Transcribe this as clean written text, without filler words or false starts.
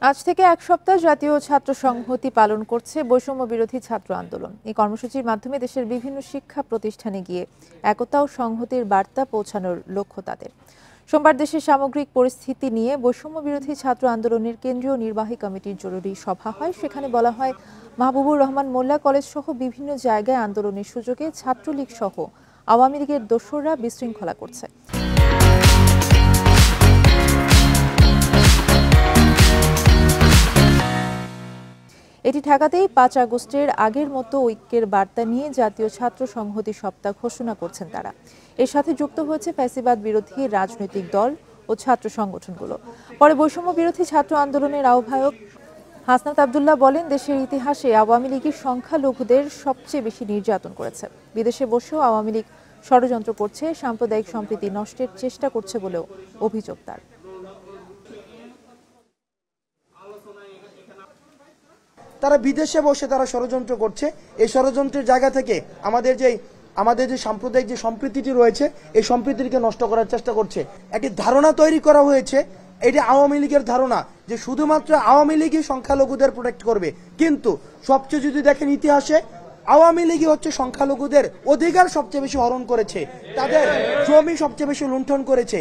আজ থেকে এক সপ্তাহ জাতীয় ছাত্র সংহতি পালন করছে বৈষম্য বিরোধী ছাত্র আন্দোলন। এই কর্মসূচির মাধ্যমে দেশের বিভিন্ন শিক্ষা প্রতিষ্ঠানে গিয়ে একতা ও সংহতির বার্তা পৌঁছানোর লক্ষ্য তাদের। সোমবার দেশের সামগ্রিক পরিস্থিতি নিয়ে বৈষম্য বিরোধী ছাত্র আন্দোলনের কেন্দ্রীয় নির্বাহী কমিটির জরুরি সভা হয়। সেখানে বলা হয়, মাহবুবুর রহমান মোল্লা কলেজ সহ বিভিন্ন জায়গায় আন্দোলনের সুযোগে ছাত্রলীগ সহ আওয়ামী লীগের দোসররা বিশৃঙ্খলা করছে। এটি ঠেকাতেই ৫ আগস্টের আগের মতো ঐক্যের বার্তা নিয়ে জাতীয় ছাত্র সংহতি সপ্তাহ ঘোষণা করছেন তারা। এর সাথে যুক্ত হয়েছে ফ্যাসিবাদ বিরোধী রাজনৈতিক দল ও ছাত্র সংগঠনগুলো। পরে বৈষম্য বিরোধী ছাত্র আন্দোলনের আহ্বায়ক হাসনাত আবদুল্লাহ বলেন, দেশের ইতিহাসে আওয়ামী লীগের সংখ্যালঘুদের সবচেয়ে বেশি নির্যাতন করেছে। বিদেশে বসেও আওয়ামী লীগ ষড়যন্ত্র করছে, সাম্প্রদায়িক সম্প্রীতি নষ্টের চেষ্টা করছে বলেও অভিযোগ তার। তারা বিদেশে বসে তারা ষড়যন্ত্র করছে। এই ষড়যন্ত্রের জায়গা থেকে আমাদের যে সাম্প্রদায়িক যে সম্প্রীতিটি রয়েছে, এই সম্প্রীতিকে নষ্ট করার চেষ্টা করছে। একটি ধারণা তৈরি করা হয়েছে, এটি আওয়ামী লীগের ধারণা যে শুধুমাত্র আওয়ামী লীগই সংখ্যালঘুদের প্রোটেক্ট করবে। কিন্তু সবচেয়ে যদি দেখেন ইতিহাসে, আওয়ামী লীগই হচ্ছে সংখ্যালঘুদের অধিকার সবচেয়ে বেশি হরণ করেছে, তাদের জমি সবচেয়ে বেশি লুণ্ঠন করেছে।